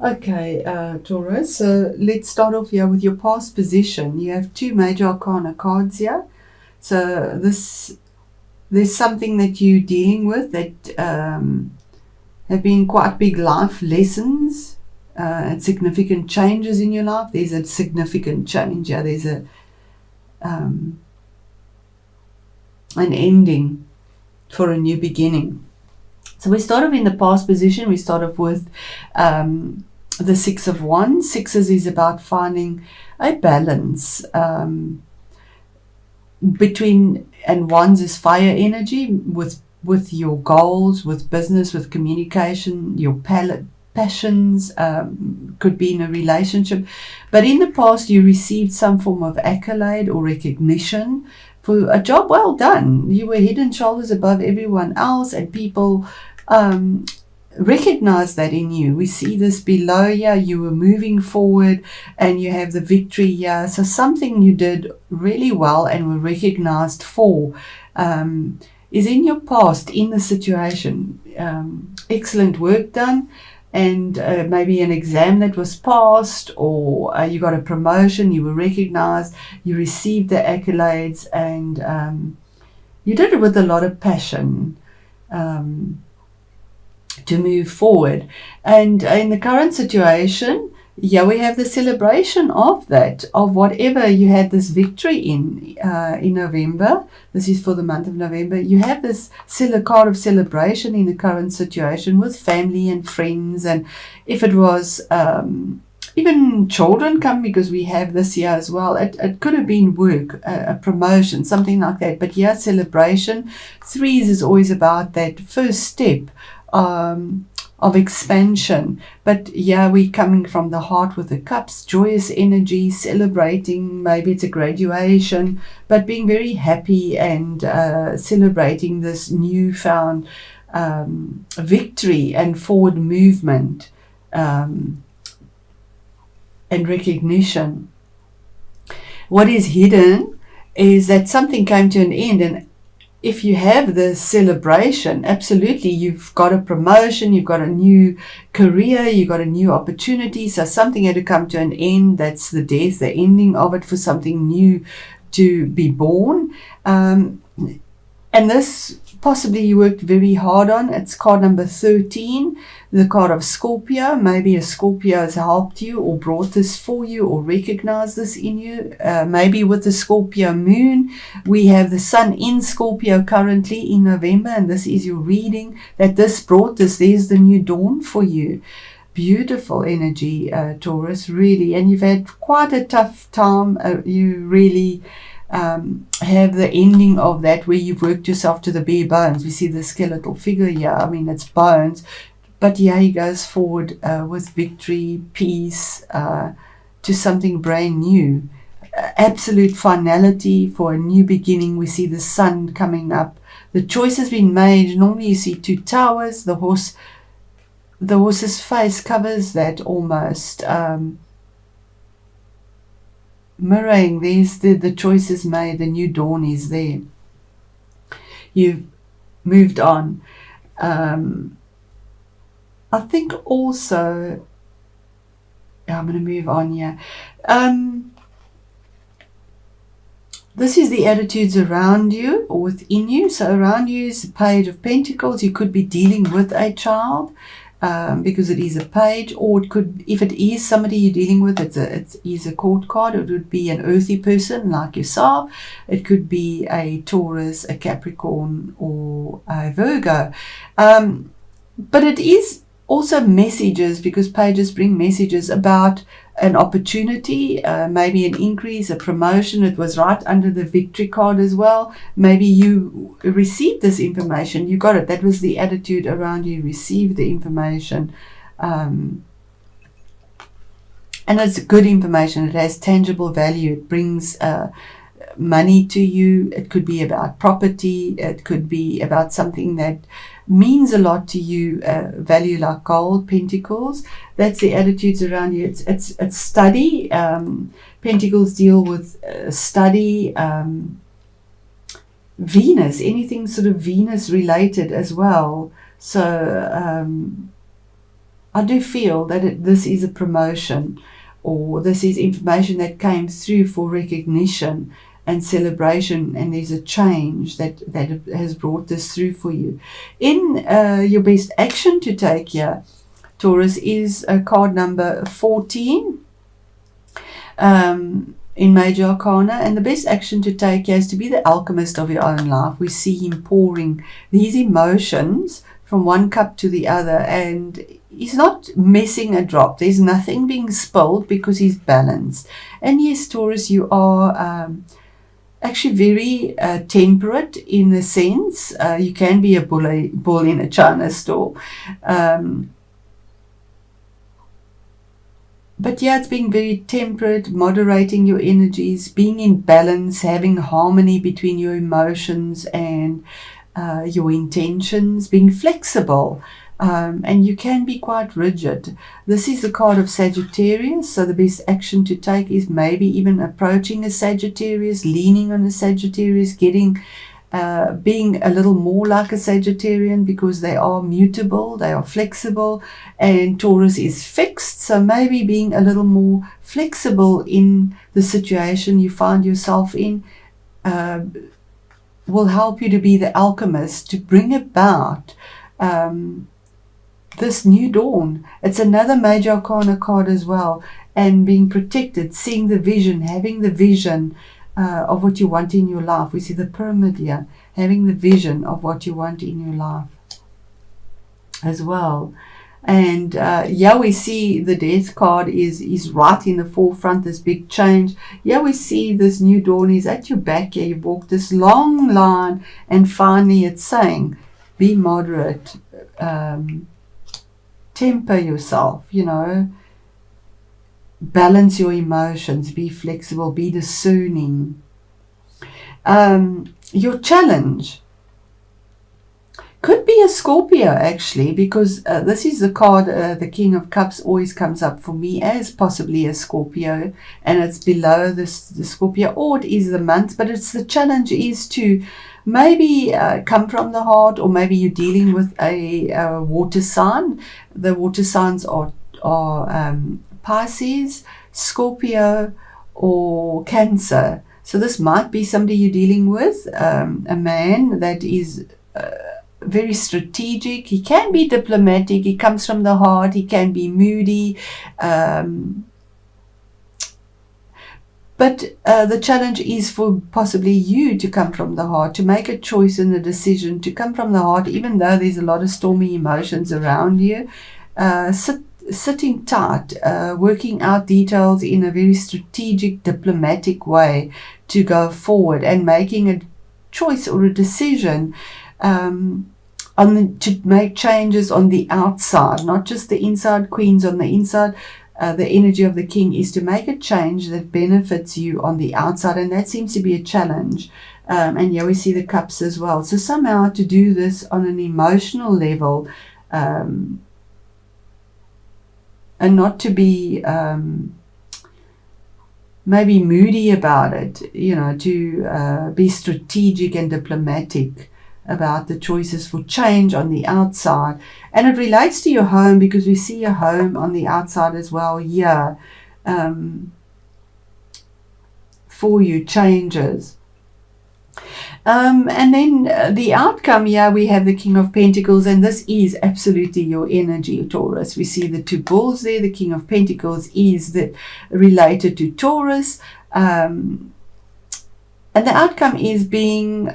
Okay, Taurus. So let's start off here with your past position. You have two major arcana cards here. So there's something that you're dealing with that have been quite big life lessons and significant changes in your life. There's a significant change here. There's um, an ending for a new beginning. So we start off in the past position. We start off with the Six of Wands. Sixes is about finding a balance between, and Wands is fire energy with your goals, with business, with communication, your passions, could be in a relationship. But in the past, you received some form of accolade or recognition for a job well done. You were head and shoulders above everyone else, and people recognize that in you. We see this below here. You were moving forward and you have the victory here. So something you did really well and were recognized for is in your past, in the situation. Excellent work done. And maybe an exam that was passed, or you got a promotion, you were recognized, you received the accolades, and you did it with a lot of passion. To move forward. And in the current situation, we have the celebration of that, of whatever you had this victory in November. This is for the month of November. You have this card of celebration in the current situation with family and friends, and if it was even children come, because we have this year as well. It could have been work, a promotion, something like that. But celebration. Threes is always about that first step of expansion. But we're coming from the heart with the cups, joyous energy, celebrating. Maybe it's a graduation, but being very happy and celebrating this newfound victory and forward movement and recognition. What is hidden is that something came to an end, and if you have this celebration, absolutely, you've got a promotion, you've got a new career, you've got a new opportunity. So something had to come to an end. That's the death, the ending of it, for something new to be born. And this possibly you worked very hard on. It's card number 13, the card of Scorpio. Maybe a Scorpio has helped you or brought this for you or recognized this in you. Maybe with the Scorpio moon, we have the sun in Scorpio currently in November, and this is your reading that this brought this. There's the new dawn for you. Beautiful energy, Taurus, really. And you've had quite a tough time. You really have the ending of that, where you've worked yourself to the bare bones. We see the skeletal figure here. I mean, it's bones, but he goes forward with victory, peace, to something brand new. Absolute finality for a new beginning. We see the sun coming up. The choice has been made. Normally you see two towers. The horse's face covers that almost. Mirroring these, the choice is made, the new dawn is there. You've moved on. I think also, I'm going to move on here. This is the attitudes around you or within you. So around you is the Page of Pentacles. You could be dealing with a child. Because it is a page, or it could, if it is somebody you're dealing with, it is a court card. It would be an earthy person like yourself. It could be a Taurus, a Capricorn, or a Virgo. But it is also messages, because pages bring messages about an opportunity, maybe an increase, a promotion. It was right under the victory card as well. Maybe you received this information, you got it. That was the attitude around you, received the information. And it's good information. It has tangible value. It brings money to you. It could be about property. It could be about something that means a lot to you, value like gold, pentacles. That's the attitudes around you. It's study. Pentacles deal with study. Venus, anything sort of Venus related as well. So I do feel that this is a promotion, or this is information that came through for recognition and celebration, and there's a change that has brought this through for you. In your best action to take here, Taurus, is card number 14 in Major Arcana, and the best action to take here is to be the alchemist of your own life. We see him pouring these emotions from one cup to the other, and he's not missing a drop. There's nothing being spilled because he's balanced. And yes, Taurus, you are actually very temperate in a sense. You can be a bull in a china store. But yeah, it's being very temperate, moderating your energies, being in balance, having harmony between your emotions and your intentions, being flexible. And you can be quite rigid. This is the card of Sagittarius, so the best action to take is maybe even approaching a Sagittarius, leaning on a Sagittarius, being a little more like a Sagittarian, because they are mutable, they are flexible, and Taurus is fixed. So maybe being a little more flexible in the situation you find yourself in will help you to be the alchemist, to bring about this new dawn. It's another Major Arcana card as well, and being protected, seeing the vision, having the vision of what you want in your life. We see the pyramid here, having the vision of what you want in your life as well. And yeah, we see the death card is right in the forefront, this big change. Yeah, we see this new dawn is at your back here. You've walked this long line, and finally it's saying, be moderate, temper yourself, balance your emotions, be flexible, be discerning. Your challenge could be a Scorpio, actually, because this is the card, the King of Cups always comes up for me as possibly a Scorpio, and it's below the Scorpio, or it is the month, but it's the challenge is to maybe come from the heart, or maybe you're dealing with a water sign. The water signs are Pisces, Scorpio, or Cancer. So this might be somebody you're dealing with, a man that is very strategic. He can be diplomatic. He comes from the heart. He can be moody. But the challenge is for possibly you to come from the heart, to make a choice and a decision, to come from the heart, even though there's a lot of stormy emotions around you. Sitting tight, working out details in a very strategic, diplomatic way to go forward, and making a choice or a decision to make changes on the outside, not just the inside. Queens on the inside. The energy of the king is to make a change that benefits you on the outside, and that seems to be a challenge. And yeah, we see the cups as well. So somehow to do this on an emotional level, and not to be maybe moody about it, to be strategic and diplomatic about the choices for change on the outside. And it relates to your home, because we see your home on the outside as well here, for you, changes. And then the outcome here, we have the King of Pentacles, and this is absolutely your energy, Taurus. We see the two bulls there. The King of Pentacles is related to Taurus, and the outcome is being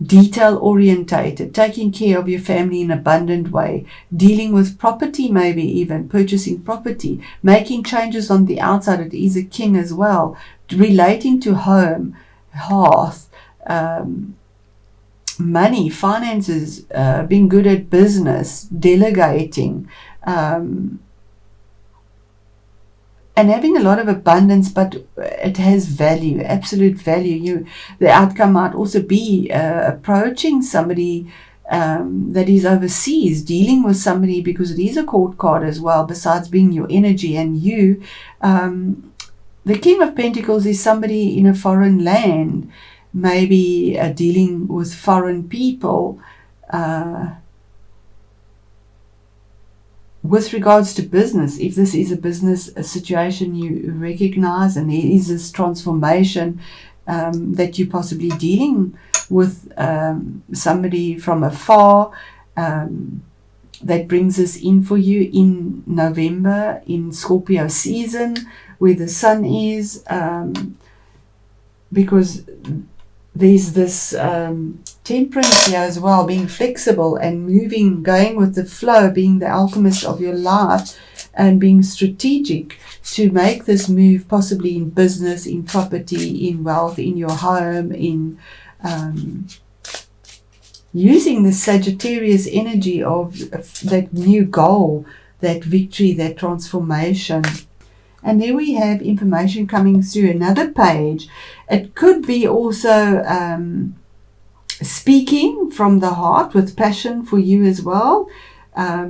detail orientated, taking care of your family in an abundant way, dealing with property, maybe even purchasing property, making changes on the outside. It is a king as well, relating to home, hearth, money, finances, being good at business, delegating, and having a lot of abundance, but it has value, absolute value. The outcome might also be approaching somebody that is overseas, dealing with somebody, because it is a court card as well, besides being your energy and you. The King of Pentacles is somebody in a foreign land, maybe dealing with foreign people, with regards to business, if this is a business situation you recognize and there is this transformation that you're possibly dealing with somebody from afar, that brings us in for you in November, in Scorpio season, where the sun is, because there's this temperance here as well, being flexible and moving, going with the flow, being the alchemist of your life, and being strategic to make this move, possibly in business, in property, in wealth, in your home, in using the Sagittarius energy of that new goal, that victory, that transformation. And there we have information coming through another page. It could be also speaking from the heart with passion for you as well,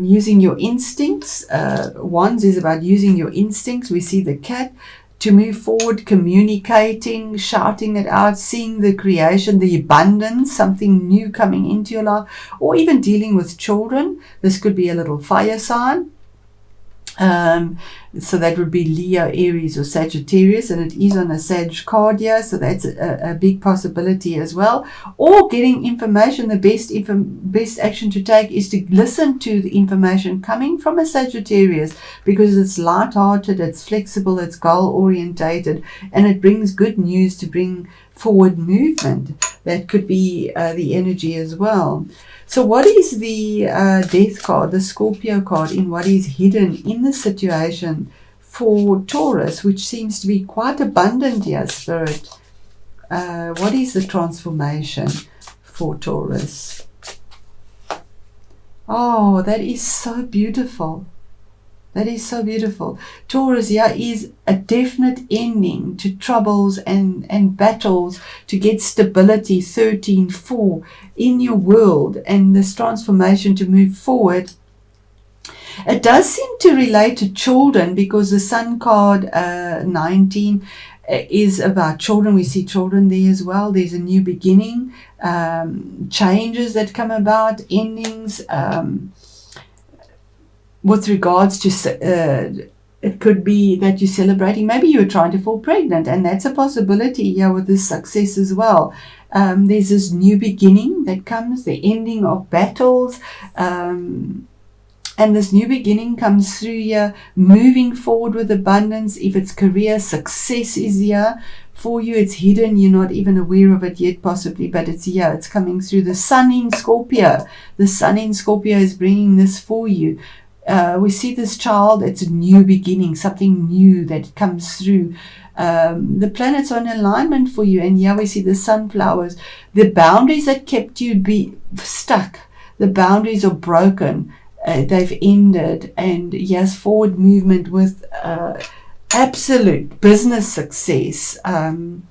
using your instincts. Wands is about using your instincts. We see the cat. To move forward, communicating, shouting it out, seeing the creation, the abundance, something new coming into your life, or even dealing with children. This could be a little fire sign. So that would be Leo, Aries, or Sagittarius, and it is on a Sag card here, so that's a big possibility as well. Or getting information. The best action to take is to listen to the information coming from a Sagittarius, because it's light-hearted, it's flexible, it's goal-orientated, and it brings good news to bring forward movement. That could be the energy as well. So what is the death card, the Scorpio card, in what is hidden in the situation for Taurus, which seems to be quite abundant here, Spirit? What is the transformation for Taurus? Oh, that is so beautiful. That is so beautiful. Taurus here is a definite ending to troubles and battles, to get stability, 13-4 in your world, and this transformation to move forward. It does seem to relate to children, because the Sun card 19 is about children. We see children there as well. There's a new beginning, changes that come about, endings. With regards to, it could be that you're celebrating, maybe you're trying to fall pregnant, and that's a possibility here with this success as well. There's this new beginning that comes, the ending of battles, and this new beginning comes through here, moving forward with abundance. If it's career, success is here for you. It's hidden, you're not even aware of it yet possibly, but it's here, it's coming through. The sun in Scorpio, the sun in Scorpio is bringing this for you. We see this child, it's a new beginning, something new that comes through. The planets are in alignment for you, and here we see the sunflowers. The boundaries that kept you stuck, the boundaries are broken, they've ended, and yes, forward movement with absolute business success. The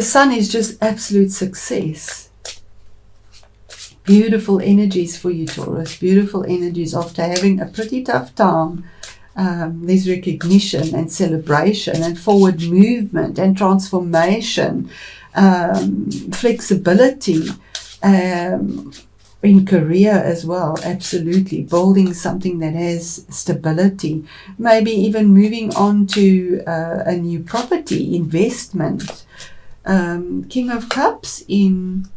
sun is just absolute success. Beautiful energies for you, Taurus. Beautiful energies after having a pretty tough time. There's recognition and celebration and forward movement and transformation, flexibility in career as well. Absolutely. Building something that has stability. Maybe even moving on to a new property, investment. King of Cups in...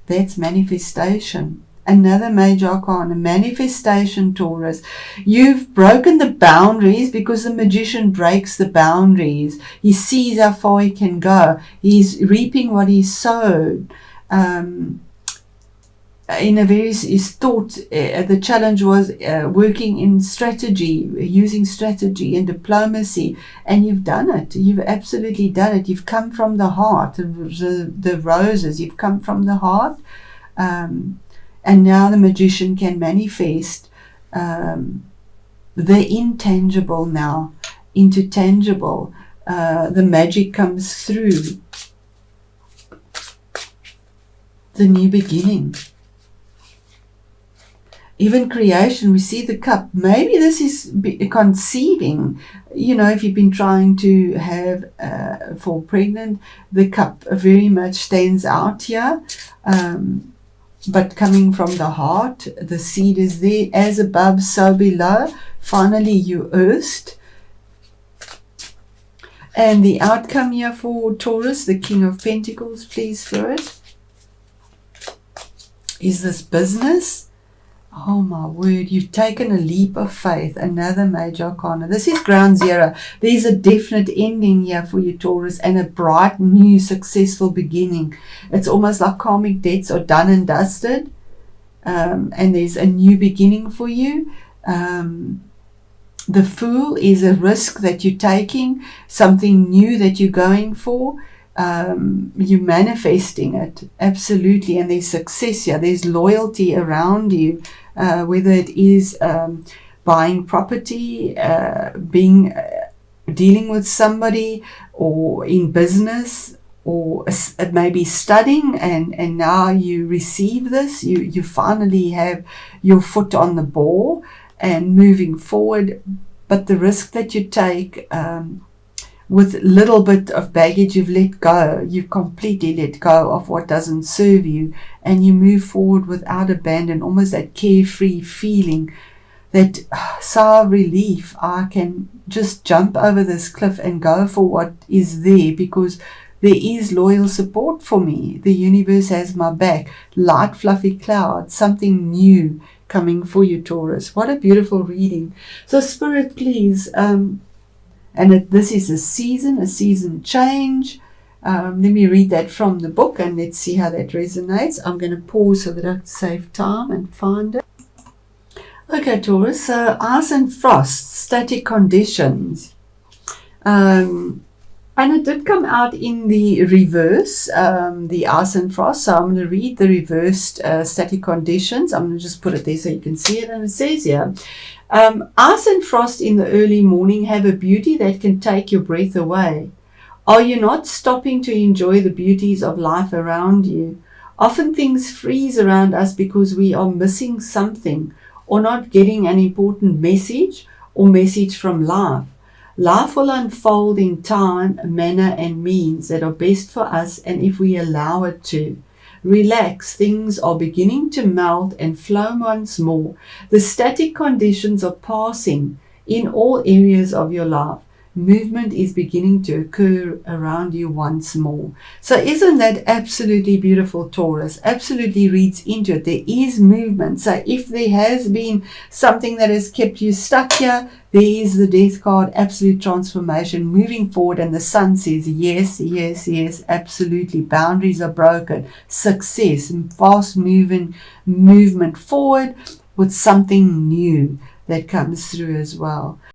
That's manifestation. Another major arcana, manifestation, Taurus. You've broken the boundaries, because the magician breaks the boundaries. He sees how far he can go. He's reaping what he's sown. His thought, the challenge was working in strategy, using strategy and diplomacy, and you've done it. You've absolutely done it. You've come from the heart, the roses, you've come from the heart, and now the magician can manifest the intangible now into tangible. The magic comes through. The new beginning. Even creation, we see the cup. Maybe this is conceiving. If you've been trying to fall pregnant, the cup very much stands out here. but coming from the heart. The seed is there, as above, so below. Finally, you earthed. And the outcome here for Taurus, the King of Pentacles, please, Spirit, is this business. Oh my word, you've taken a leap of faith, another major arcana. This is ground zero. There's a definite ending here for you, Taurus, and a bright, new, successful beginning. It's almost like karmic debts are done and dusted, and there's a new beginning for you. The Fool is a risk that you're taking, something new that you're going for. You're manifesting it, absolutely, and there's success here. There's loyalty around you, whether it is buying property, dealing with somebody, or in business, or maybe studying, and now you receive this. You finally have your foot on the ball and moving forward. But the risk that you take, with little bit of baggage, you've let go. You completely let go of what doesn't serve you, and you move forward without abandon, almost that carefree feeling, that sigh of relief. I can just jump over this cliff and go for what is there, because there is loyal support for me. The universe has my back. Light fluffy clouds, something new coming for you, Taurus. What a beautiful reading. So Spirit, please, this is a season change. Let me read that from the book, and let's see how that resonates. I'm going to pause so that I can save time and find it. Okay, Taurus, so ice and frost, static conditions. And it did come out in the reverse, the ice and frost. So I'm going to read the reversed static conditions. I'm going to just put it there so you can see it. And it says here, ice and frost in the early morning have a beauty that can take your breath away. Are you not stopping to enjoy the beauties of life around you? Often things freeze around us because we are missing something, or not getting an important message from life. Life will unfold in time, manner, and means that are best for us, and if we allow it to. Relax, things are beginning to melt and flow once more. The static conditions are passing in all areas of your life. Movement is beginning to occur around you once more. So isn't that absolutely beautiful, Taurus? Absolutely reads into it. There is movement. So if there has been something that has kept you stuck here, there is the death card, absolute transformation, moving forward, and the sun says yes, yes, yes, absolutely. Boundaries are broken. Success, fast movement forward with something new that comes through as well.